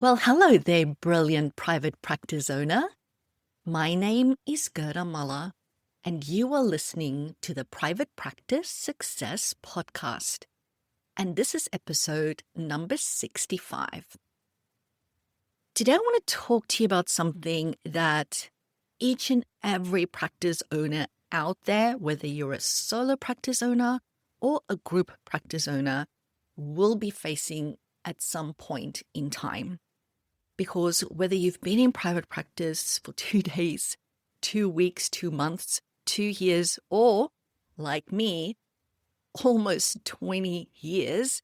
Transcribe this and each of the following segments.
Well, hello there, brilliant private practice owner. My name is Gerda Muller, and you are listening to the Private Practice Success Podcast. And this is episode number 65. Today, I want to talk to you about something that each and every practice owner out there, whether you're a solo practice owner or a group practice owner, will be facing at some point in time. Because whether you've been in private practice for 2 days, 2 weeks, 2 months, 2 years, or like me, almost 20 years,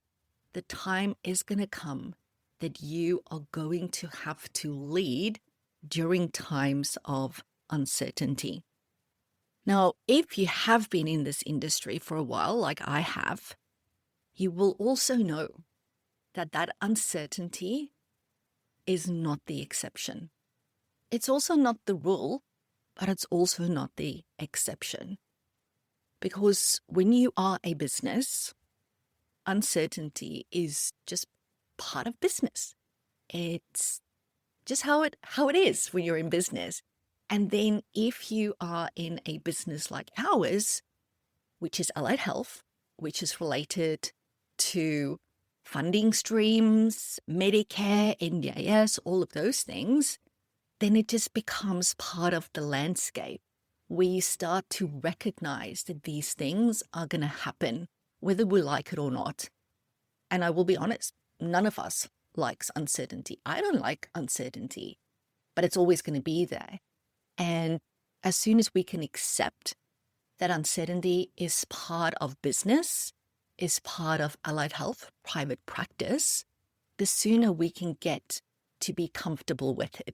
the time is going to come that you are going to have to lead during times of uncertainty. Now, if you have been in this industry for a while, like I have, you will also know that uncertainty is not the exception. It's also not the rule, but it's also not the exception. Because when you are a business, uncertainty is just part of business. It's just how it is when you're in business. And then if you are in a business like ours, which is allied health, which is related to funding streams, Medicare, NDIS, all of those things, then it just becomes part of the landscape. We start to recognize that these things are going to happen, whether we like it or not. And I will be honest, none of us likes uncertainty. I don't like uncertainty, but it's always going to be there. And as soon as we can accept that uncertainty is part of business, is part of allied health, private practice, the sooner we can get to be comfortable with it.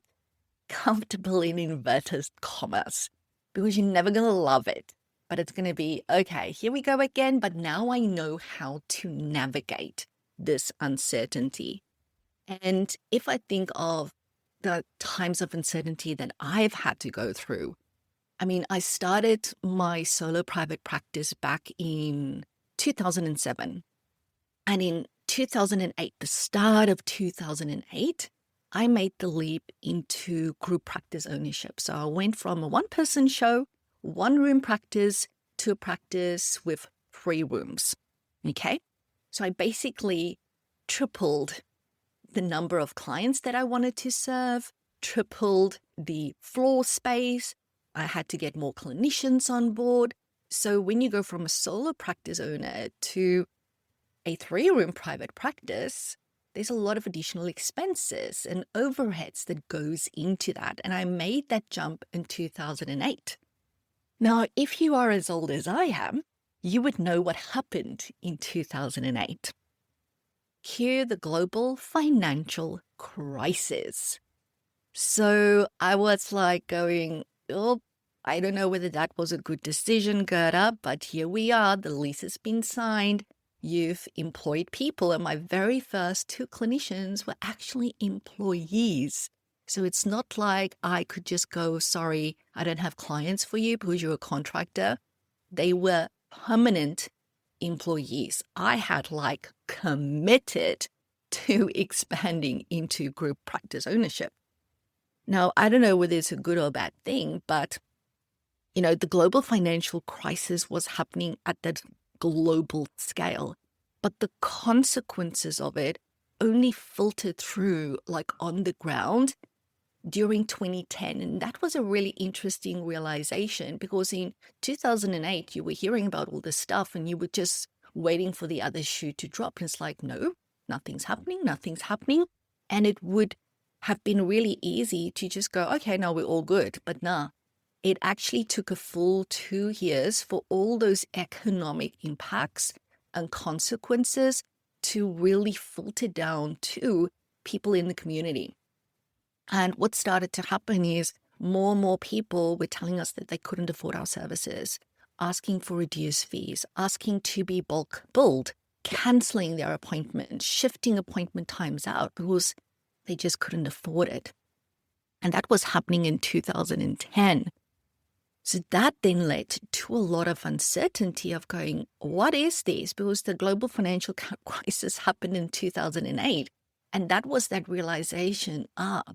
Comfortable in inverted commas, because you're never going to love it, but it's going to be, okay, here we go again, but now I know how to navigate this uncertainty. And if I think of the times of uncertainty that I've had to go through, I mean, I started my solo private practice back in 2007. And in 2008, the start of 2008, I made the leap into group practice ownership. So I went from a one-person show, one-room practice, to a practice with 3 rooms. Okay? So I basically tripled the number of clients that I wanted to serve, tripled the floor space. I had to get more clinicians on board. So when you go from a solo practice owner to a 3-room private practice, there's a lot of additional expenses and overheads that goes into that. And I made that jump in 2008. Now, if you are as old as I am, you would know what happened in 2008. Cue the global financial crisis. So I was like going, oh, I don't know whether that was a good decision, Gerda, but here we are. The lease has been signed. You've employed people. And my very first 2 clinicians were actually employees. So it's not like I could just go, sorry, I don't have clients for you because you're a contractor. They were permanent employees. I had like committed to expanding into group practice ownership. Now, I don't know whether it's a good or bad thing, but the global financial crisis was happening at that global scale, but the consequences of it only filtered through like on the ground during 2010. And that was a really interesting realization, because in 2008, you were hearing about all this stuff and you were just waiting for the other shoe to drop. And it's like, no, nothing's happening. And it would have been really easy to just go, okay, now we're all good. But nah, it actually took a full 2 years for all those economic impacts and consequences to really filter down to people in the community. And what started to happen is more and more people were telling us that they couldn't afford our services, asking for reduced fees, asking to be bulk billed, canceling their appointments, shifting appointment times out because they just couldn't afford it. And that was happening in 2010. So that then led to a lot of uncertainty of going, what is this? Because the global financial crisis happened in 2008. And that was that realization,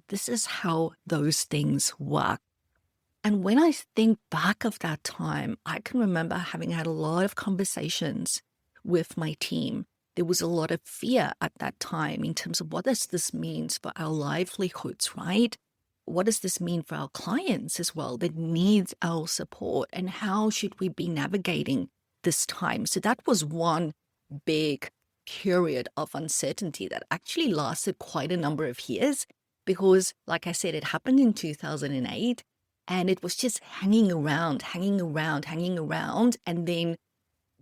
this is how those things work. And when I think back of that time, I can remember having had a lot of conversations with my team. There was a lot of fear at that time in terms of what does this mean for our livelihoods, right? What does this mean for our clients as well that needs our support? And how should we be navigating this time? So that was one big period of uncertainty that actually lasted quite a number of years because, like I said, it happened in 2008 and it was just hanging around, hanging around, hanging around. And then,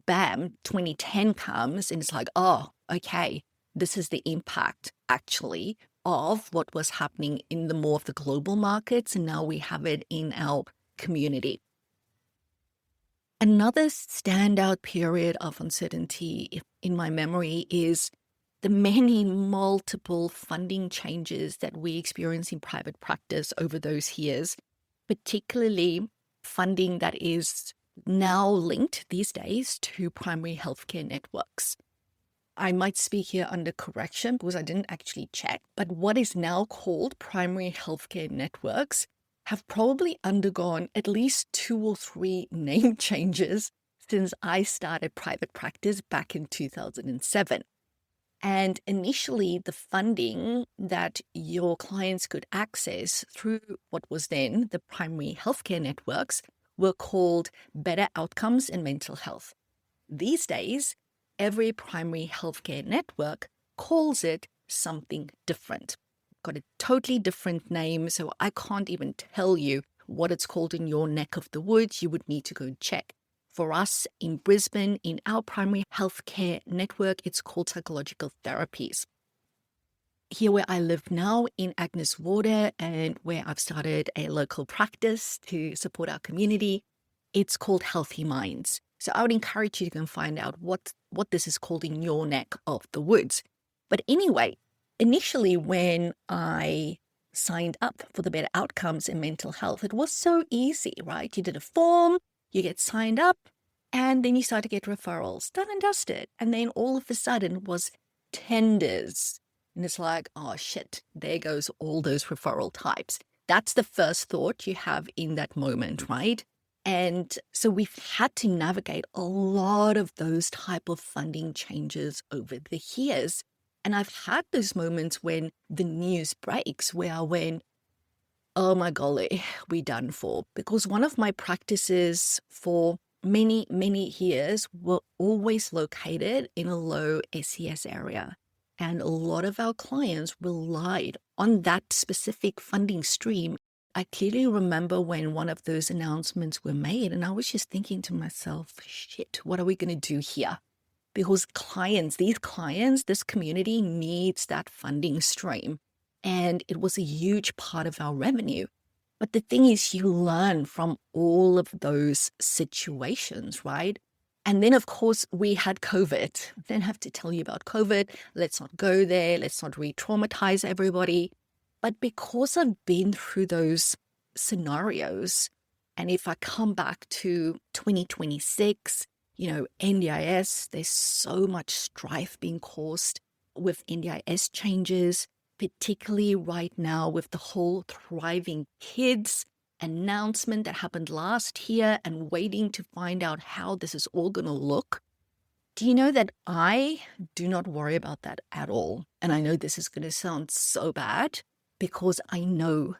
bam, 2010 comes and it's like, oh, okay, this is the impact actually of what was happening in the more of the global markets. And now we have it in our community. Another standout period of uncertainty in my memory is the many multiple funding changes that we experience in private practice over those years, particularly funding that is now linked these days to primary healthcare networks. I might speak here under correction because I didn't actually check, but what is now called primary healthcare networks have probably undergone at least 2 or 3 name changes since I started private practice back in 2007. And initially, the funding that your clients could access through what was then the primary healthcare networks were called better outcomes in mental health. These days, every primary healthcare network calls it something different. Got a totally different name, so I can't even tell you what it's called in your neck of the woods. You would need to go check. For us in Brisbane, in our primary healthcare network, it's called psychological therapies. Here where I live now in Agnes Water and where I've started a local practice to support our community, it's called Healthy Minds. So I would encourage you to go and find out what this is called in your neck of the woods. But anyway, initially when I signed up for the better outcomes in mental health, it was so easy, right? You did a form, you get signed up, and then you start to get referrals. Done and dusted. And then all of a sudden it was tenders. And it's like, oh shit, there goes all those referral types. That's the first thought you have in that moment, right? And so we've had to navigate a lot of those type of funding changes over the years. And I've had those moments when the news breaks where I went, oh my golly, we done for. Because one of my practices for many, many years were always located in a low SES area. And a lot of our clients relied on that specific funding stream. I clearly remember when one of those announcements were made, and I was just thinking to myself, shit, what are we going to do here? Because this community needs that funding stream. And it was a huge part of our revenue. But the thing is, you learn from all of those situations, right? And then, of course, we had COVID. I don't have to tell you about COVID. Let's not go there. Let's not re-traumatize everybody. But because I've been through those scenarios, and if I come back to 2026, NDIS, there's so much strife being caused with NDIS changes, particularly right now with the whole Thriving Kids announcement that happened last year and waiting to find out how this is all going to look. Do you know that I do not worry about that at all? And I know this is going to sound so bad because I know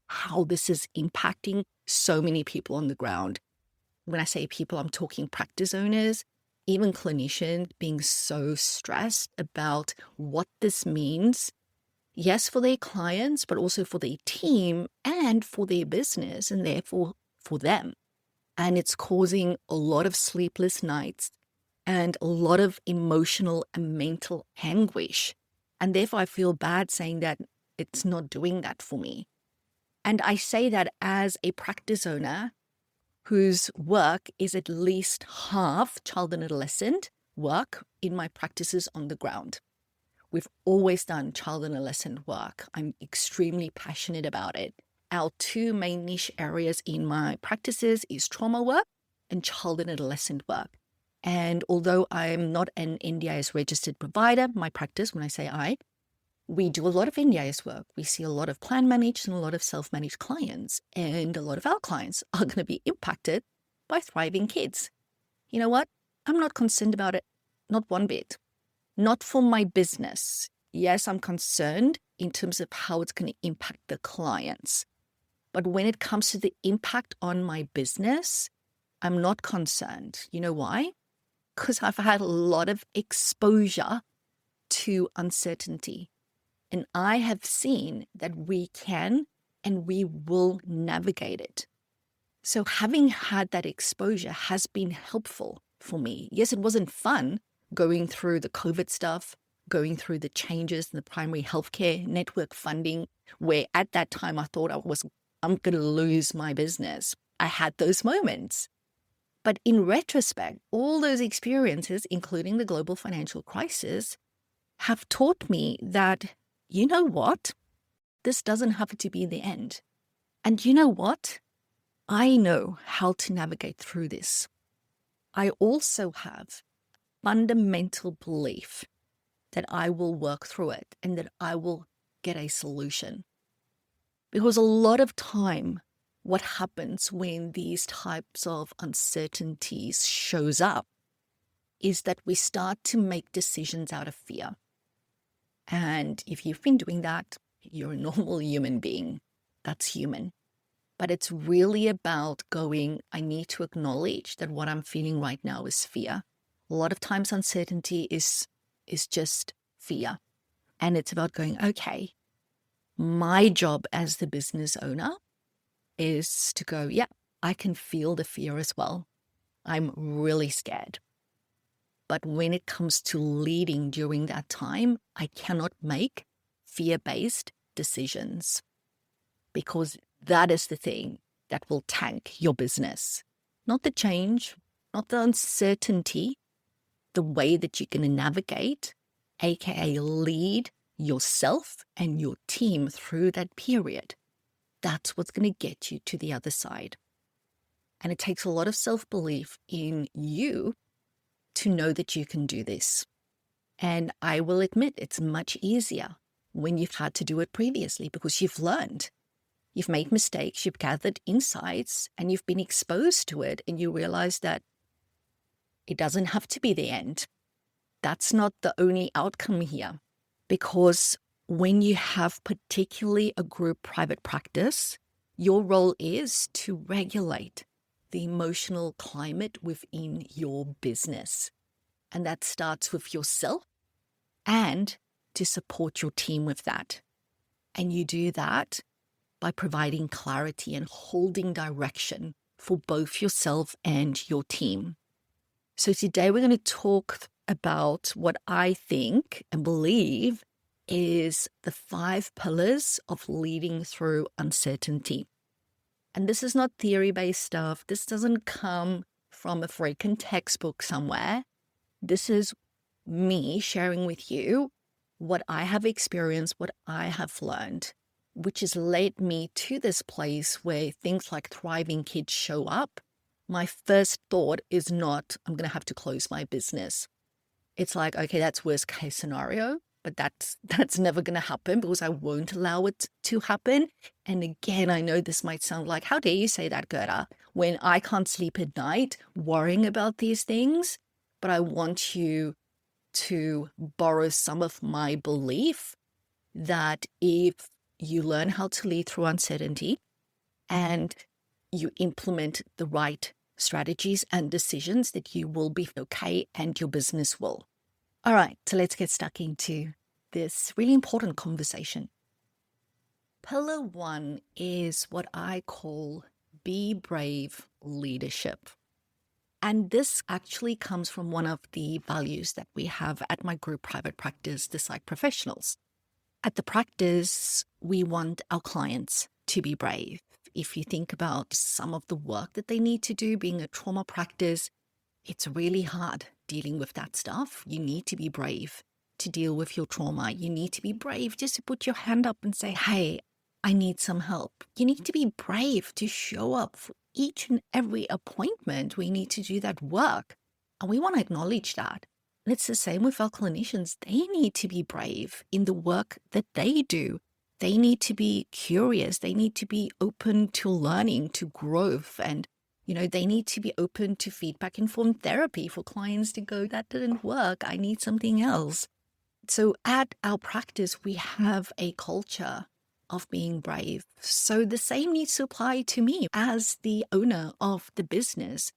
how this is impacting so many people on the ground. When I say people, I'm talking practice owners, even clinicians being so stressed about what this means. Yes, for their clients, but also for their team and for their business and therefore for them. And it's causing a lot of sleepless nights and a lot of emotional and mental anguish. And therefore I feel bad saying that it's not doing that for me. And I say that as a practice owner whose work is at least half child and adolescent work in my practices on the ground. We've always done child and adolescent work. I'm extremely passionate about it. Our 2 main niche areas in my practices is trauma work and child and adolescent work. And although I'm not an NDIS registered provider, my practice, when I say we do a lot of NDIS work. We see a lot of plan managed and a lot of self-managed clients. And a lot of our clients are going to be impacted by thriving kids. You know what? I'm not concerned about it. Not one bit. Not for my business. Yes, I'm concerned in terms of how it's going to impact the clients. But when it comes to the impact on my business, I'm not concerned. You know why? Because I've had a lot of exposure to uncertainty. And I have seen that we can and we will navigate it. So having had that exposure has been helpful for me. Yes, it wasn't fun going through the COVID stuff, going through the changes in the primary healthcare network funding, where at that time I thought I'm going to lose my business. I had those moments. But in retrospect, all those experiences, including the global financial crisis, have taught me that, you know what? This doesn't have to be the end. And you know what? I know how to navigate through this. I also have fundamental belief that I will work through it and that I will get a solution. Because a lot of time, what happens when these types of uncertainties shows up is that we start to make decisions out of fear. And if you've been doing that, you're a normal human being. That's human. But it's really about going, I need to acknowledge that what I'm feeling right now is fear. A lot of times uncertainty is just fear. And it's about going, okay, my job as the business owner is to go, yeah, I can feel the fear as well. I'm really scared. But when it comes to leading during that time, I cannot make fear-based decisions because that is the thing that will tank your business. Not the change, not the uncertainty, the way that you're going to navigate, aka lead yourself and your team through that period. That's what's going to get you to the other side. And it takes a lot of self-belief in you to know that you can do this. And I will admit it's much easier when you've had to do it previously because you've learned. You've made mistakes, you've gathered insights, and you've been exposed to it, and you realize that it doesn't have to be the end. That's not the only outcome here. Because when you have particularly a group private practice, your role is to regulate the emotional climate within your business. And that starts with yourself and to support your team with that. And you do that by providing clarity and holding direction for both yourself and your team. So today we're going to talk about what I think and believe is the 5 pillars of leading through uncertainty. And this is not theory-based stuff. This doesn't come from a freaking textbook somewhere. This is me sharing with you what I have experienced, what I have learned, which has led me to this place where things like thriving kids show up. My first thought is not, I'm going to have to close my business. It's like, okay, that's worst case scenario, but that's never going to happen because I won't allow it to happen. And again, I know this might sound like, how dare you say that, Gerda, when I can't sleep at night worrying about these things, but I want you to borrow some of my belief that if you learn how to lead through uncertainty and you implement the right strategies and decisions, that you will be okay and your business will. All right, so let's get stuck into this really important conversation. Pillar 1 is what I call be brave leadership. And this actually comes from one of the values that we have at my group private practice, the Psych Professionals. At the practice, we want our clients to be brave. If you think about some of the work that they need to do, being a trauma practice, it's really hard dealing with that stuff. You need to be brave to deal with your trauma. You need to be brave just to put your hand up and say, hey, I need some help. You need to be brave to show up for each and every appointment. We need to do that work. And we want to acknowledge that. And it's the same with our clinicians. They need to be brave in the work that they do. They need to be curious. They need to be open to learning, to growth. And, they need to be open to feedback informed therapy for clients to go, that didn't work. I need something else. So at our practice, we have a culture of being brave. So the same needs to apply to me as the owner of the business.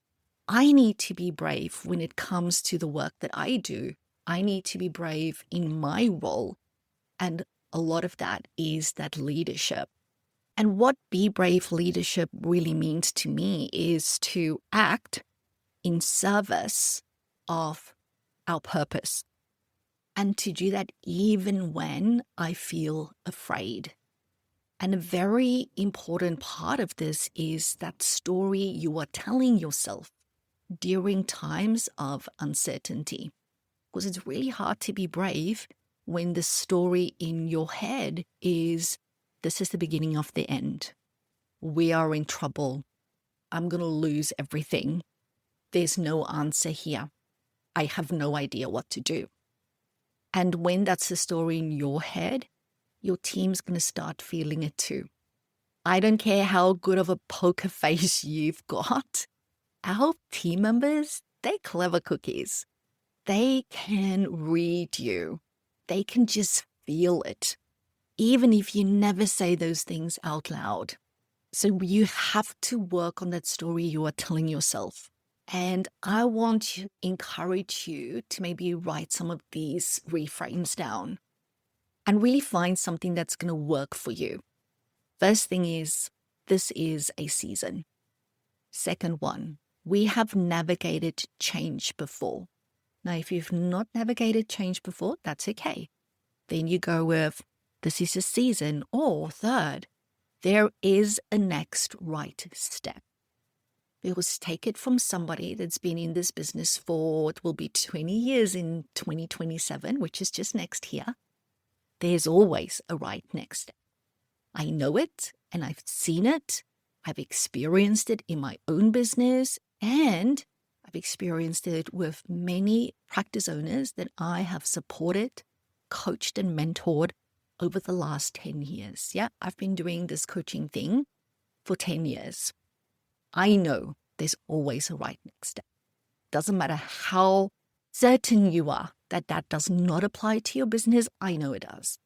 I need to be brave when it comes to the work that I do. I need to be brave in my role. And a lot of that is that leadership. And what be brave leadership really means to me is to act in service of our purpose. And to do that even when I feel afraid. And a very important part of this is that story you are telling yourself during times of uncertainty. Because it's really hard to be brave when the story in your head is, this is the beginning of the end. We are in trouble. I'm going to lose everything. There's no answer here. I have no idea what to do. And when that's the story in your head, your team's going to start feeling it too. I don't care how good of a poker face you've got. Our team members, they're clever cookies. They can read you. They can just feel it, even if you never say those things out loud. So you have to work on that story you are telling yourself. And I want to encourage you to maybe write some of these reframes down and really find something that's going to work for you. First thing is, this is a season. Second one, we have navigated change before. Now, if you've not navigated change before, that's okay. Then you go with, this is a season. Or third, there is a next right step. Because take it from somebody that's been in this business for, it will be 20 years in 2027, which is just next year. There's always a right next step. I know it and I've seen it. I've experienced it in my own business, and I've experienced it with many practice owners that I have supported, coached, and mentored over the last 10 years. Yeah, I've been doing this coaching thing for 10 years. I know there's always a right next step. Doesn't matter how certain you are that that does not apply to your business, I know it does.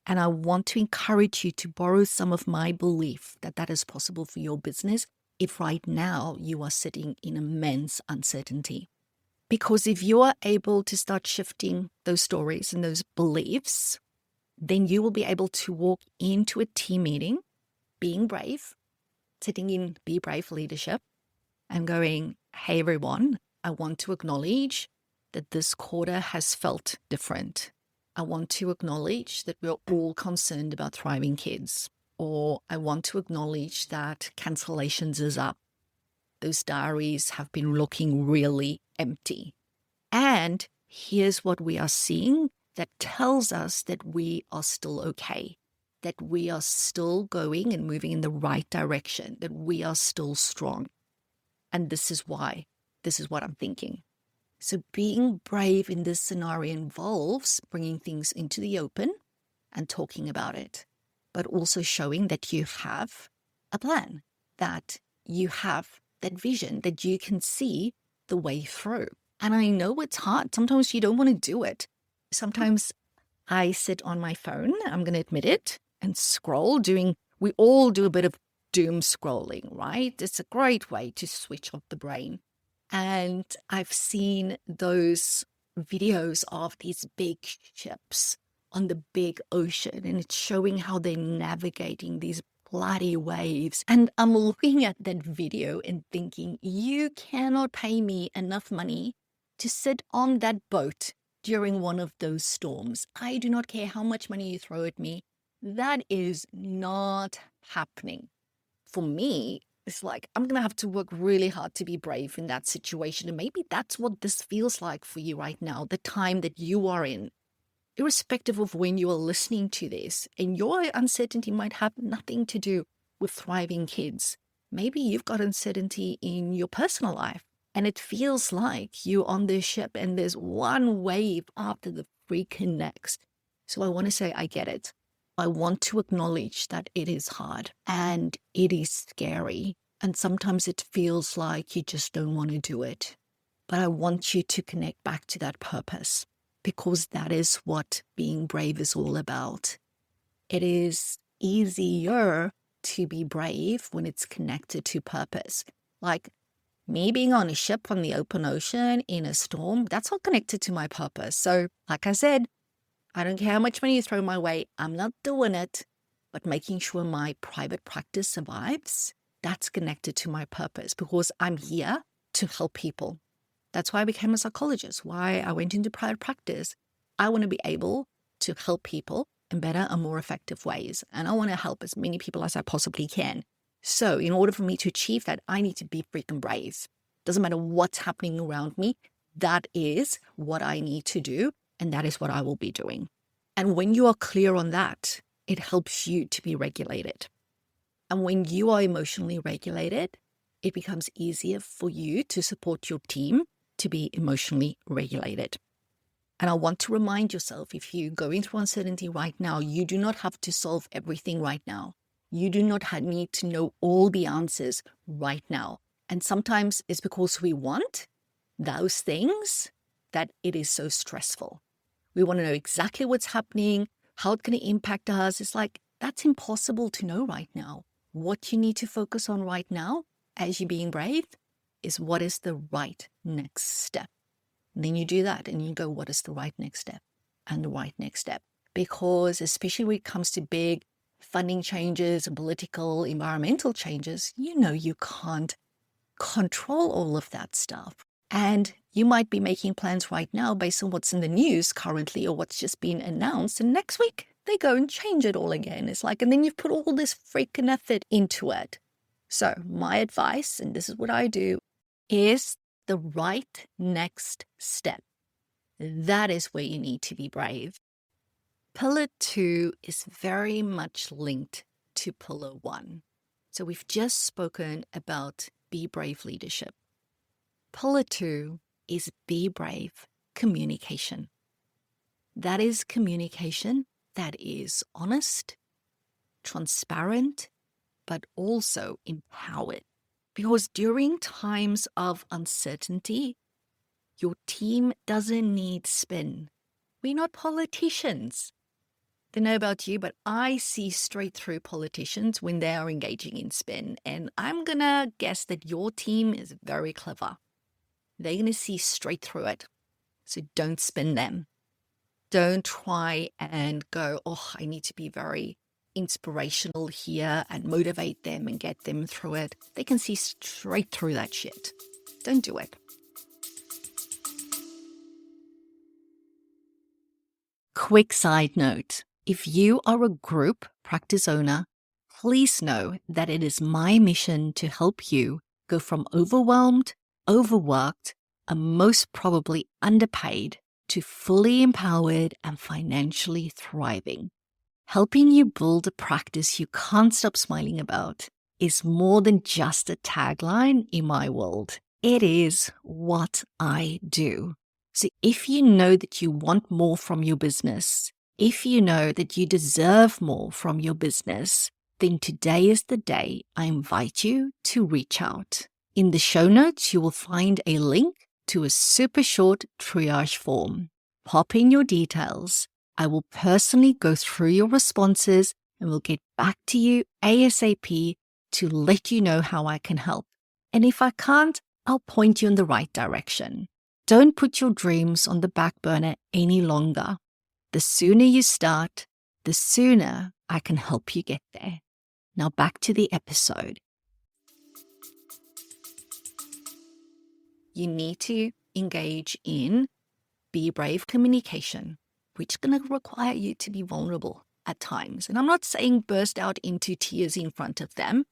And I want to encourage you to borrow some of my belief that that is possible for your business if right now you are sitting in immense uncertainty. Because if you are able to start shifting those stories and those beliefs, then you will be able to walk into a team meeting being brave, sitting in Be Brave Leadership and going, hey everyone, I want to acknowledge that this quarter has felt different. I want to acknowledge that we're all concerned about thriving kids. Or I want to acknowledge that cancellations is up. Those diaries have been looking really empty. And here's what we are seeing that tells us that we are still okay, that we are still going and moving in the right direction, that we are still strong. And this is why. This is what I'm thinking. So being brave in this scenario involves bringing things into the open and talking about it, but also showing that you have a plan, that you have that vision, that you can see the way through. And I know it's hard. Sometimes you don't want to do it. Sometimes I sit on my phone, I'm going to admit it, and scroll we all do a bit of doom scrolling, right? It's a great way to switch off the brain. And I've seen those videos of these big ships on the big ocean, and it's showing how they're navigating these bloody waves. And I'm looking at that video and thinking, you cannot pay me enough money to sit on that boat during one of those storms. I do not care how much money you throw at me. That is not happening. For me, it's like, I'm going to have to work really hard to be brave in that situation. And maybe that's what this feels like for you right now, the time that you are in. Irrespective of when you are listening to this, and your uncertainty might have nothing to do with thriving kids. Maybe you've got uncertainty in your personal life, And it feels like you're on this ship and there's one wave after the freaking next. So I want to say, I get it. I want to acknowledge that it is hard and it is scary. And sometimes it feels like you just don't want to do it. But I want you to connect back to that purpose, because that is what being brave is all about. It is easier to be brave when it's connected to purpose. Like me being on a ship on the open ocean in a storm, that's all connected to my purpose. So like I said, I don't care how much money you throw my way, I'm not doing it. But making sure my private practice survives, that's connected to my purpose, because I'm here to help people. That's why I became a psychologist, why I went into private practice. I want to be able to help people in better and more effective ways. And I want to help as many people as I possibly can. So in order for me to achieve that, I need to be freaking brave. Doesn't matter what's happening around me. That is what I need to do. And that is what I will be doing. And when you are clear on that, it helps you to be regulated. And when you are emotionally regulated, it becomes easier for you to support your team to be emotionally regulated. And I want to remind yourself, if you're going through uncertainty right now, you do not have to solve everything right now. You do not need to know all the answers right now. And sometimes it's because we want those things that it is so stressful. We want to know exactly what's happening, how it's going to impact us. It's like, that's impossible to know right now. What you need to focus on right now, as you're being brave, is what is the right next step. And then you do that and you go, what is the right next step? And the right next step. Because especially when it comes to big funding changes and political, environmental changes, you can't control all of that stuff. And you might be making plans right now based on what's in the news currently or what's just been announced. And next week, they go and change it all again. It's like, and then you've put all this freaking effort into it. So my advice, and this is what I do, is the right next step. That is where you need to be brave. Pillar 2 is very much linked to Pillar 1. So we've just spoken about be brave leadership. Pillar 2 is be brave communication. That is communication that is honest, transparent, but also empowered. Because during times of uncertainty, your team doesn't need spin. We're not politicians. I don't know about you, but I see straight through politicians when they are engaging in spin. And I'm going to guess that your team is very clever. They're going to see straight through it. So don't spin them. Don't try and go, I need to be very inspirational here and motivate them and get them through it. They can see straight through that shit. Don't do it. Quick side note. If you are a group practice owner, please know that it is my mission to help you go from overwhelmed, overworked, and most probably underpaid to fully empowered and financially thriving. Helping you build a practice you can't stop smiling about is more than just a tagline in my world. It is what I do. So if you know that you want more from your business, if you know that you deserve more from your business, then today is the day I invite you to reach out. In the show notes, you will find a link to a super short triage form. Pop in your details. I will personally go through your responses and will get back to you ASAP to let you know how I can help. And if I can't, I'll point you in the right direction. Don't put your dreams on the back burner any longer. The sooner you start, the sooner I can help you get there. Now back to the episode. You need to engage in be brave communication, which is going to require you to be vulnerable at times. And I'm not saying burst out into tears in front of them.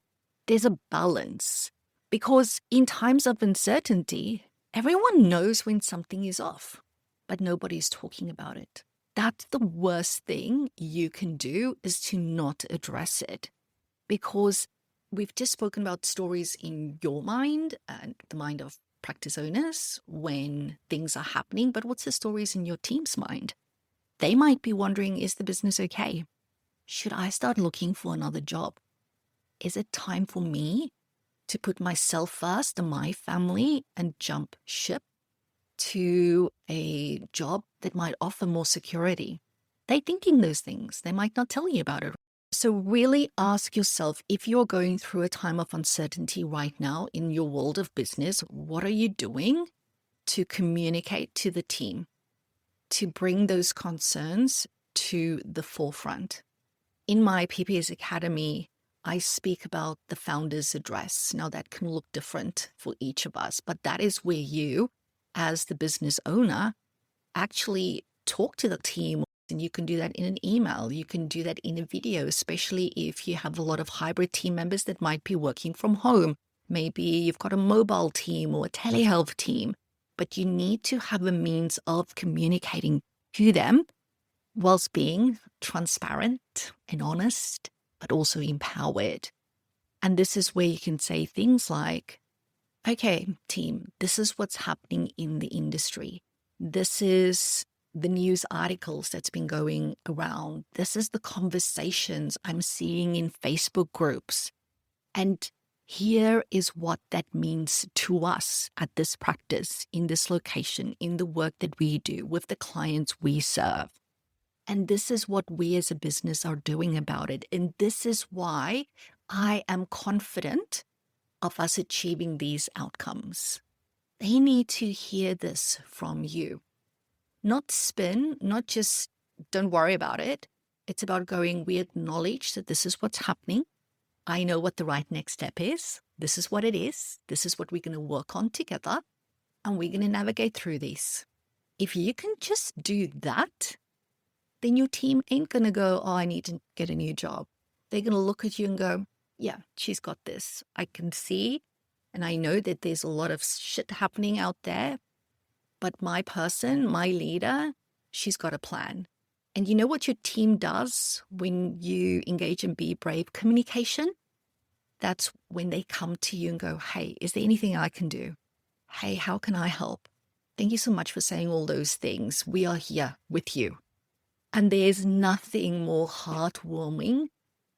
There's a balance, because in times of uncertainty, everyone knows when something is off, but nobody's talking about it. That's the worst thing you can do, is to not address it, because we've just spoken about stories in your mind and the mind of practice owners when things are happening, but what's the stories in your team's mind? They might be wondering, is the business okay? Should I start looking for another job? Is it time for me to put myself first and my family and jump ship to a job that might offer more security? They're thinking those things. They might not tell you about it. So really ask yourself, if you're going through a time of uncertainty right now in your world of business, what are you doing to communicate to the team, to bring those concerns to the forefront? In my PPS Academy, I speak about the founder's address. Now, that can look different for each of us, but that is where you, as the business owner, actually talk to the team. And you can do that in an email. You can do that in a video, especially if you have a lot of hybrid team members that might be working from home. Maybe you've got a mobile team or a telehealth team, but you need to have a means of communicating to them whilst being transparent and honest, but also empowered. And this is where you can say things like, okay, team, this is what's happening in the industry. This is the news articles that's been going around. This is the conversations I'm seeing in Facebook groups. And here is what that means to us at this practice, in this location, in the work that we do with the clients we serve. And this is what we as a business are doing about it. And this is why I am confident of us achieving these outcomes. They need to hear this from you. Not spin, not just don't worry about it. It's about going, we acknowledge that this is what's happening. I know what the right next step is. This is what it is. This is what we're going to work on together. And we're going to navigate through this. If you can just do that, then your team ain't going to go, oh, I need to get a new job. They're going to look at you and go, yeah, she's got this. I can see, and I know that there's a lot of shit happening out there, but my person, my leader, she's got a plan. And you know what your team does when you engage in Be Brave communication? That's when they come to you and go, hey, is there anything I can do? Hey, how can I help? Thank you so much for saying all those things. We are here with you. And there's nothing more heartwarming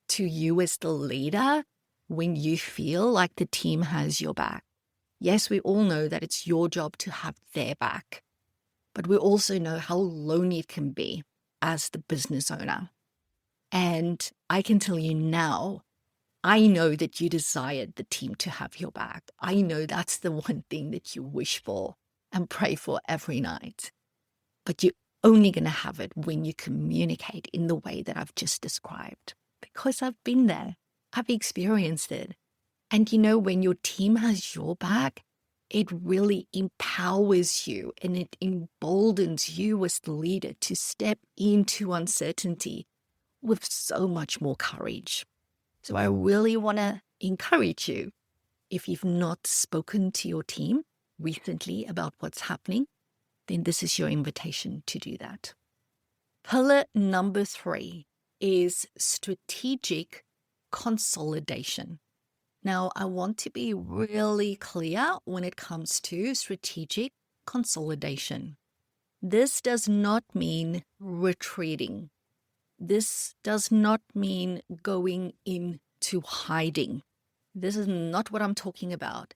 to you as the leader when you feel like the team has your back. Yes, we all know that it's your job to have their back, but we also know how lonely it can be as the business owner. And I can tell you now, I know that you desired the team to have your back. I know that's the one thing that you wish for and pray for every night. But you're only going to have it when you communicate in the way that I've just described, because I've been there. I've experienced it. And you know, when your team has your back, it really empowers you and it emboldens you as the leader to step into uncertainty with so much more courage. So I really want to encourage you, if you've not spoken to your team recently about what's happening, then this is your invitation to do that. Pillar number 3 is strategic consolidation. Now, I want to be really clear when it comes to strategic consolidation. This does not mean retreating. This does not mean going into hiding. This is not what I'm talking about.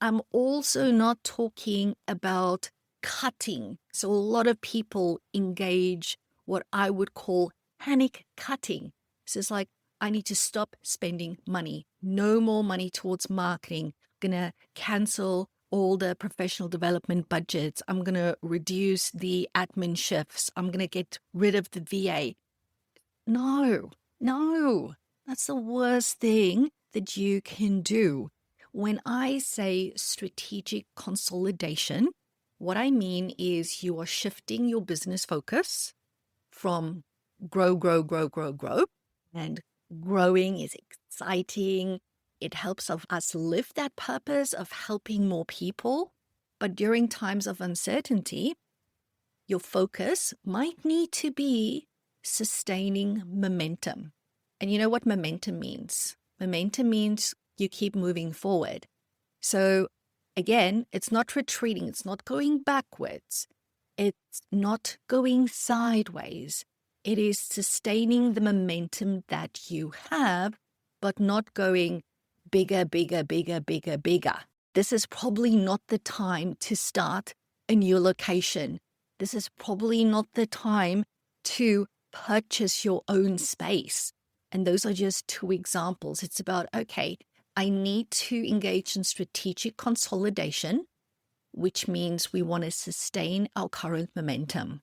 I'm also not talking about cutting. So a lot of people engage what I would call panic cutting. So it's like, I need to stop spending money. No more money towards marketing. I'm going to cancel all the professional development budgets. I'm going to reduce the admin shifts. I'm going to get rid of the VA. No, that's the worst thing that you can do. When I say strategic consolidation, what I mean is you are shifting your business focus from grow, and growing is exciting. It helps of us live that purpose of helping more people. But during times of uncertainty, your focus might need to be sustaining momentum. And you know what momentum means? Momentum means you keep moving forward. So again, it's not retreating, it's not going backwards, it's not going sideways. It is sustaining the momentum that you have, but not going bigger, bigger, bigger, bigger, bigger. This is probably not the time to start a new location. This is probably not the time to purchase your own space. And those are just two examples. It's about, okay, I need to engage in strategic consolidation, which means we want to sustain our current momentum.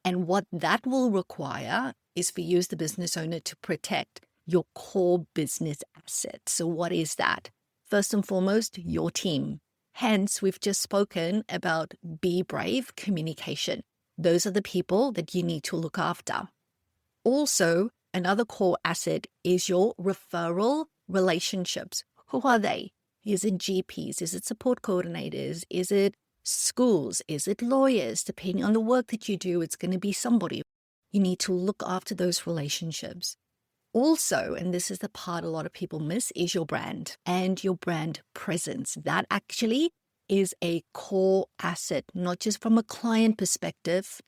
And what that will require is for you as the business owner to protect your core business asset. So what is that? First and foremost, your team. Hence, we've just spoken about be brave communication. Those are the people that you need to look after. Also, another core asset is your referral relationships. Who are they? Is it GPs? Is it support coordinators? Is it schools? Is it lawyers? Depending on the work that you do, it's going to be somebody. You need to look after those relationships. Also, and this is the part a lot of people miss, is your brand and your brand presence. That actually is a core asset, not just from a client perspective,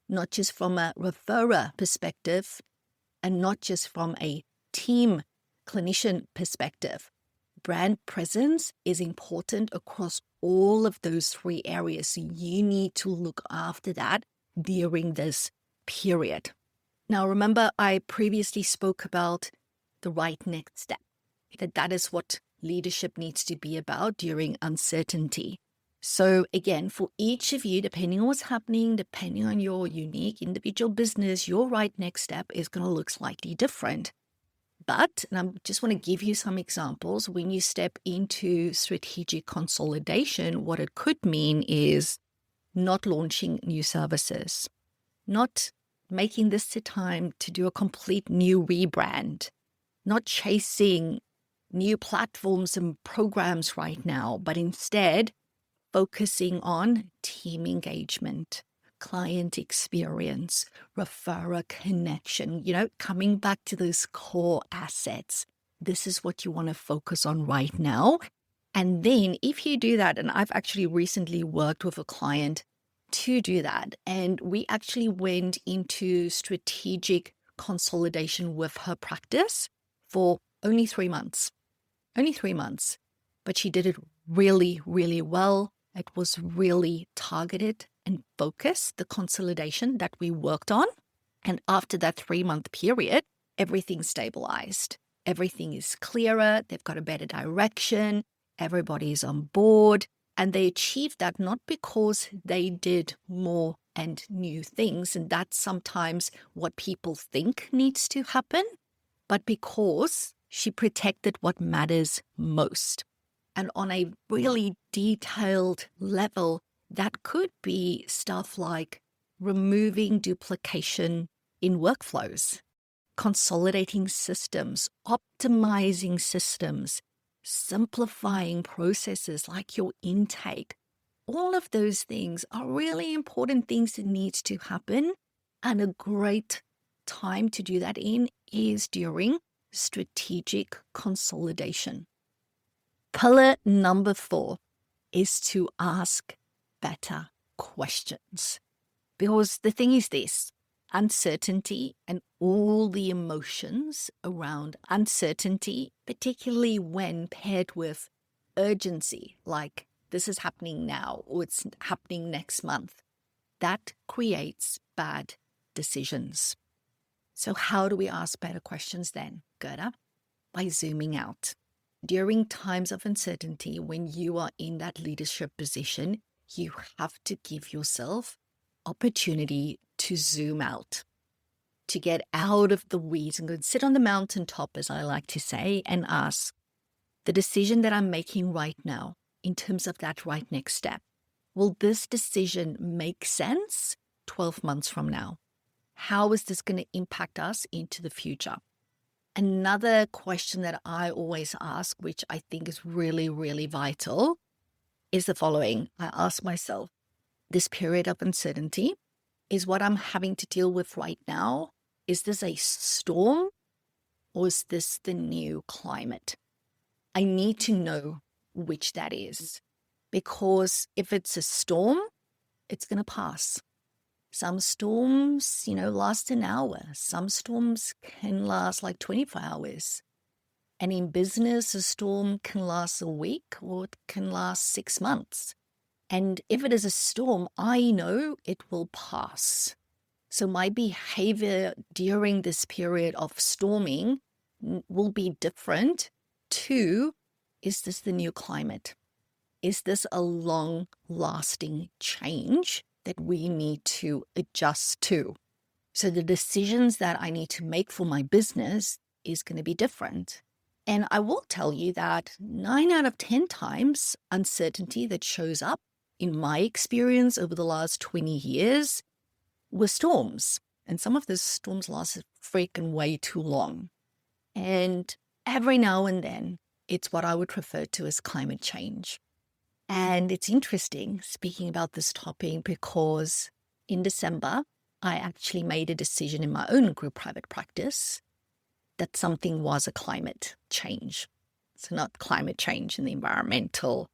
not just from a referrer perspective, and not just from a team clinician perspective. Brand presence is important across all of those three areas. So you need to look after that during this period. Now, remember, I previously spoke about the right next step, that is what leadership needs to be about during uncertainty. So again, for each of you, depending on what's happening, depending on your unique individual business, your right next step is going to look slightly different. But, and I just want to give you some examples, when you step into strategic consolidation, what it could mean is not launching new services, not making this the time to do a complete new rebrand, not chasing new platforms and programs right now, but instead focusing on team engagement, client experience, referrer connection, coming back to those core assets. This is what you want to focus on right now. And then if you do that, and I've actually recently worked with a client to do that, and we actually went into strategic consolidation with her practice for only 3 months. Only 3 months. But she did it really, really well. It was really targeted and focused, the consolidation that we worked on. And after that 3-month period, everything stabilized. Everything is clearer. They've got a better direction. Everybody's on board. And they achieved that not because they did more and new things, and that's sometimes what people think needs to happen, but because she protected what matters most. And on a really detailed level, that could be stuff like removing duplication in workflows, consolidating systems, optimizing systems, simplifying processes like your intake. All of those things are really important things that need to happen. And a great time to do that in is during strategic consolidation. Pillar number 4 is to ask better questions. Because the thing is this, uncertainty and all the emotions around uncertainty, particularly when paired with urgency, like this is happening now or it's happening next month, that creates bad decisions. So how do we ask better questions then, Gerda? By zooming out. During times of uncertainty, when you are in that leadership position, you have to give yourself opportunity to zoom out, to get out of the weeds and go and sit on the mountaintop, as I like to say, and ask, the decision that I'm making right now, in terms of that right next step, will this decision make sense 12 months from now? How is this going to impact us into the future? Another question that I always ask, which I think is really, really vital, is the following. I ask myself, this period of uncertainty, is what I'm having to deal with right now, is this a storm or is this the new climate? I need to know which that is. because if it's a storm, it's going to pass. Some storms, last an hour. Some storms can last like 24 hours. And in business, a storm can last a week or it can last 6 months. And if it is a storm, I know it will pass. So my behavior during this period of storming will be different to, is this the new climate? Is this a long-lasting change that we need to adjust to? So the decisions that I need to make for my business is going to be different. And I will tell you that 9 out of 10 times, uncertainty that shows up in my experience over the last 20 years were storms. And some of those storms lasted freaking way too long. And every now and then, it's what I would refer to as climate change. And it's interesting speaking about this topic because in December, I actually made a decision in my own group private practice that something was a climate change. So not climate change in the environmental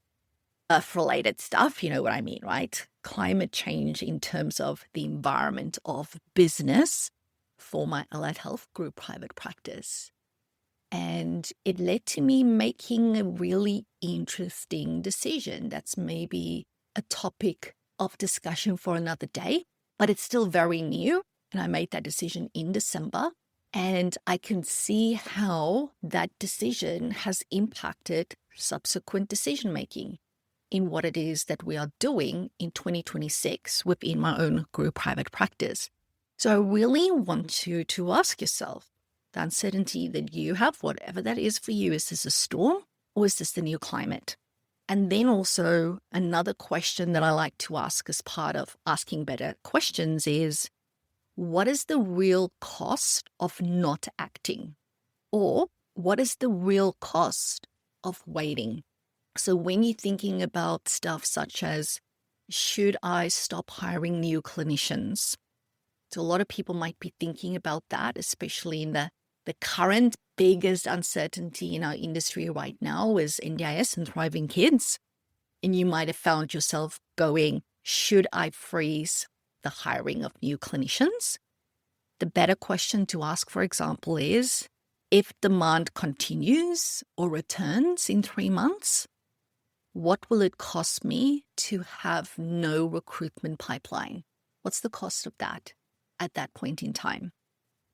related stuff, you know what I mean, right? Climate change in terms of the environment of business for my allied health group private practice. And it led to me making a really interesting decision. That's maybe a topic of discussion for another day, but it's still very new. And I made that decision in December. And I can see how that decision has impacted subsequent decision making in what it is that we are doing in 2026 within my own group private practice. So I really want you to ask yourself, the uncertainty that you have, whatever that is for you, is this a storm or is this the new climate? And then also another question that I like to ask as part of asking better questions is, what is the real cost of not acting? Or what is the real cost of waiting? So when you're thinking about stuff such as, should I stop hiring new clinicians? So a lot of people might be thinking about that, especially in the current biggest uncertainty in our industry right now is NDIS and thriving kids. And you might have found yourself going, should I freeze the hiring of new clinicians? The better question to ask, for example, is if demand continues or returns in 3 months, what will it cost me to have no recruitment pipeline? What's the cost of that at that point in time?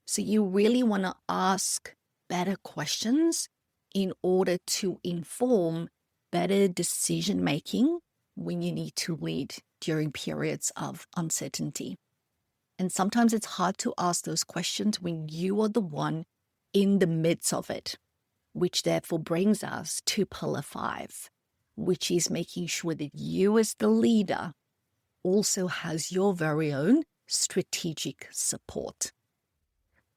So you really want to ask better questions in order to inform better decision making when you need to lead during periods of uncertainty. And sometimes it's hard to ask those questions when you are the one in the midst of it, which therefore brings us to pillar 5, which is making sure that you as the leader also has your very own strategic support.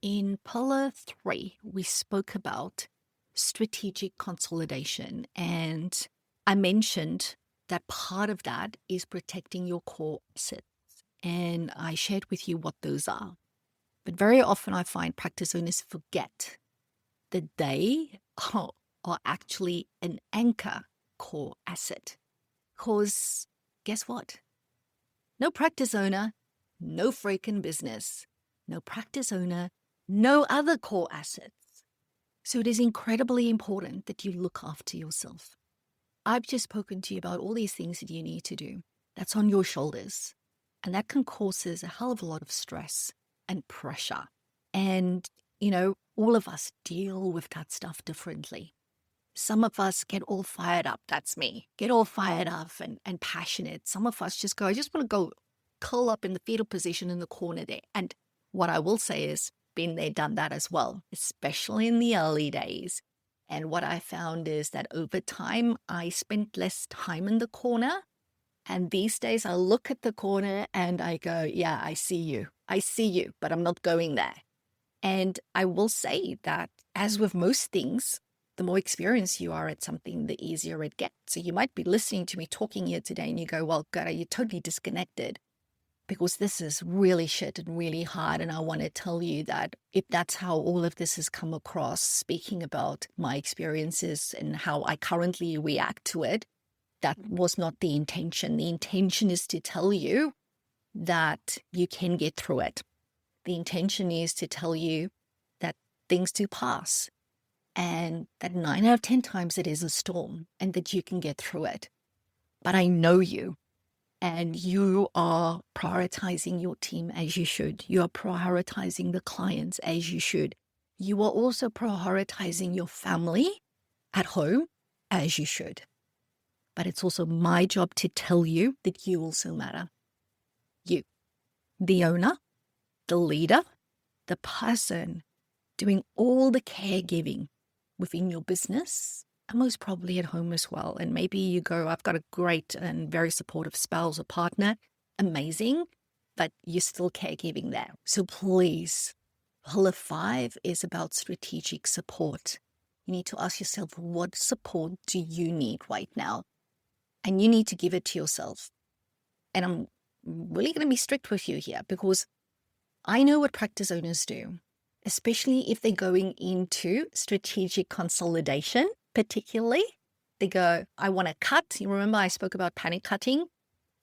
In pillar 3, we spoke about strategic consolidation, and I mentioned that part of that is protecting your core assets. And I shared with you what those are. But very often I find practice owners forget that they are actually an anchor core asset. Because guess what? No practice owner, no freaking business. No practice owner, no other core assets. So it is incredibly important that you look after yourself. I've just spoken to you about all these things that you need to do. That's on your shoulders. And that can cause a hell of a lot of stress and pressure. And, all of us deal with that stuff differently. Some of us get all fired up. That's me. Get all fired up and passionate. Some of us just go, I just want to go curl up in the fetal position in the corner there. And what I will say is, been there, done that as well, especially in the early days. And what I found is that over time, I spent less time in the corner. And these days I look at the corner and I go, yeah, I see you, but I'm not going there. And I will say that as with most things, the more experienced you are at something, the easier it gets. So you might be listening to me talking here today and you go, well, God, you're totally disconnected because this is really shit and really hard. And I want to tell you that if that's how all of this has come across, speaking about my experiences and how I currently react to it, that was not the intention. The intention is to tell you that you can get through it. The intention is to tell you that things do pass and that 9 out of 10 times it is a storm and that you can get through it. But I know you, and you are prioritizing your team as you should. You are prioritizing the clients as you should. You are also prioritizing your family at home as you should. But it's also my job to tell you that you also matter. You, the owner, the leader, the person doing all the caregiving within your business, and most probably at home as well. And maybe you go, I've got a great and very supportive spouse or partner. Amazing, but you're still caregiving there. So please, Pillar 5 is about strategic support. You need to ask yourself, what support do you need right now? And you need to give it to yourself. And I'm really going to be strict with you here because I know what practice owners do, especially if they're going into strategic consolidation, particularly. They go, I want to cut. You remember I spoke about panic cutting?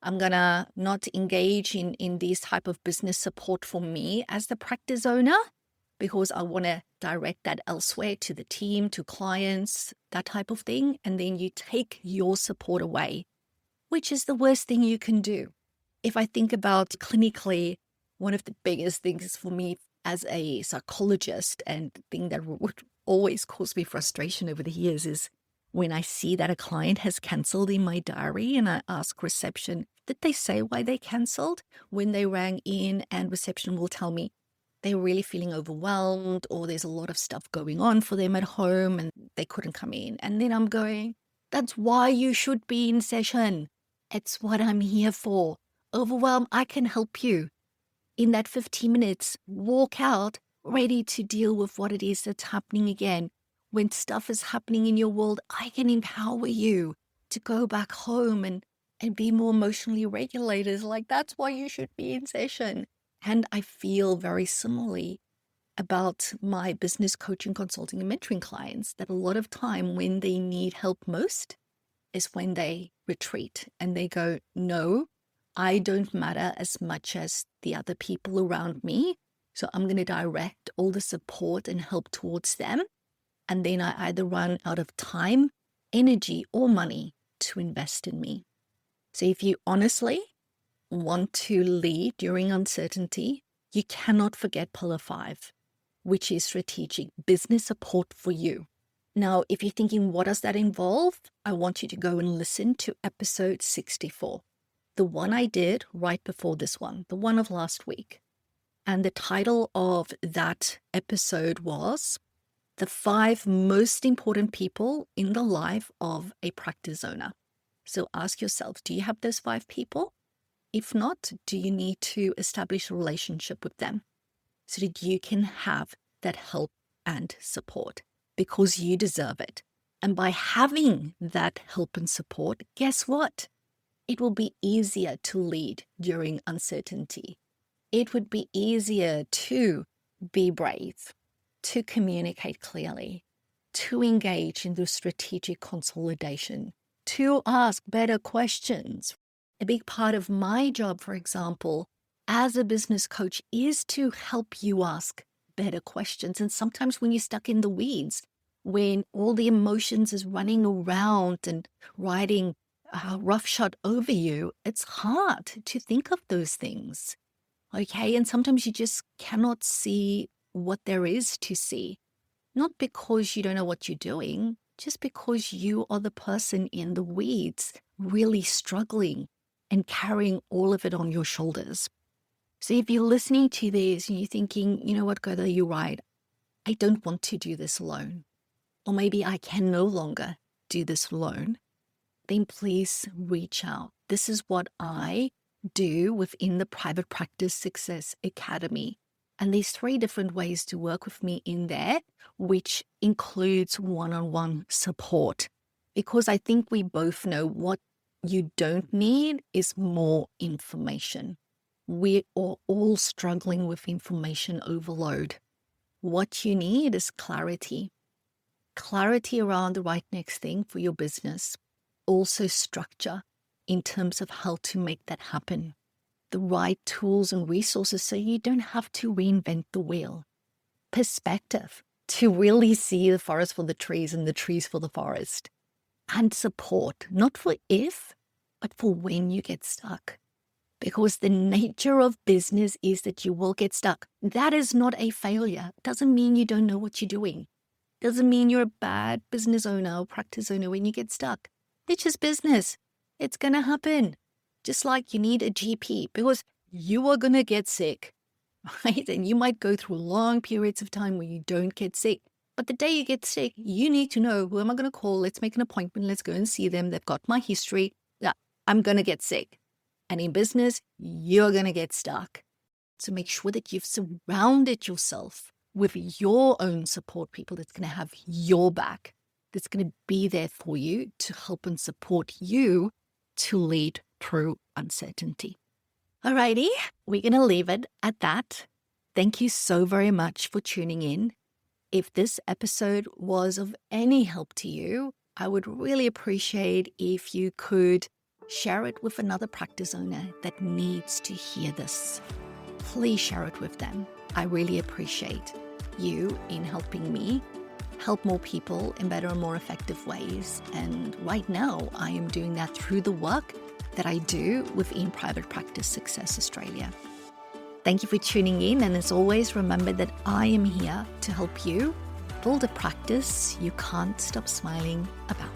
I'm going to not engage in these type of business support for me as the practice owner because I want to direct that elsewhere to the team, to clients, that type of thing. And then you take your support away, which is the worst thing you can do. If I think about clinically, one of the biggest things for me as a psychologist and the thing that would always cause me frustration over the years is when I see that a client has canceled in my diary and I ask reception, did they say why they canceled? When they rang in and reception will tell me they're really feeling overwhelmed or there's a lot of stuff going on for them at home and they couldn't come in. And then I'm going, that's why you should be in session. It's what I'm here for. Overwhelmed, I can help you. In that 15 minutes, walk out ready to deal with what it is that's happening again. When stuff is happening in your world, I can empower you to go back home and be more emotionally regulated. Like, that's why you should be in session. And I feel very similarly about my business coaching, consulting, and mentoring clients that a lot of time when they need help most is when they retreat and they go, no, I don't matter as much as the other people around me. So I'm going to direct all the support and help towards them. And then I either run out of time, energy, or money to invest in me. So if you honestly want to lead during uncertainty, you cannot forget Pillar 5, which is strategic business support for you. Now, if you're thinking, what does that involve? I want you to go and listen to episode 64, the one I did right before this one, the one of last week. And the title of that episode was The 5 Most Important People in the Life of a Practice Owner. So ask yourself, do you have those 5 people? If not, do you need to establish a relationship with them so that you can have that help and support? Because you deserve it. And by having that help and support, guess what? It will be easier to lead during uncertainty. It would be easier to be brave, to communicate clearly, to engage in the strategic consolidation, to ask better questions. A big part of my job, for example, as a business coach is to help you ask better questions. And sometimes when you're stuck in the weeds, when all the emotions is running around and riding roughshod over you, it's hard to think of those things. Okay. And sometimes you just cannot see what there is to see. Not because you don't know what you're doing, just because you are the person in the weeds really struggling and carrying all of it on your shoulders. So if you're listening to this and you're thinking, you know what, Gerda, you're right. I don't want to do this alone. Or maybe I can no longer do this alone. Then please reach out. This is what I do within the Private Practice Success Academy. And there's 3 different ways to work with me in there, which includes one-on-one support. Because I think we both know what you don't need is more information. We are all struggling with information overload. What you need is clarity. Clarity around the right next thing for your business. also structure in terms of how to make that happen. The right tools and resources so you don't have to reinvent the wheel. Perspective to really see the forest for the trees and the trees for the forest. And support, not for if, but for when you get stuck. Because the nature of business is that you will get stuck. That is not a failure. Doesn't mean you don't know what you're doing. Doesn't mean you're a bad business owner or practice owner when you get stuck. It's just business. It's going to happen. Just like you need a GP because you are going to get sick, right? And you might go through long periods of time where you don't get sick. But the day you get sick, you need to know, who am I going to call? Let's make an appointment. Let's go and see them. They've got my history. Yeah, I'm going to get sick. And in business, you're going to get stuck. So make sure that you've surrounded yourself with your own support people that's going to have your back, that's going to be there for you to help and support you to lead through uncertainty. Alrighty, we're going to leave it at that. Thank you so very much for tuning in. If this episode was of any help to you, I would really appreciate if you could share it with another practice owner that needs to hear this. Please share it with them. I really appreciate you in helping me help more people in better and more effective ways. And right now, I am doing that through the work that I do within Private Practice Success Australia. Thank you for tuning in. And as always, remember that I am here to help you build a practice you can't stop smiling about.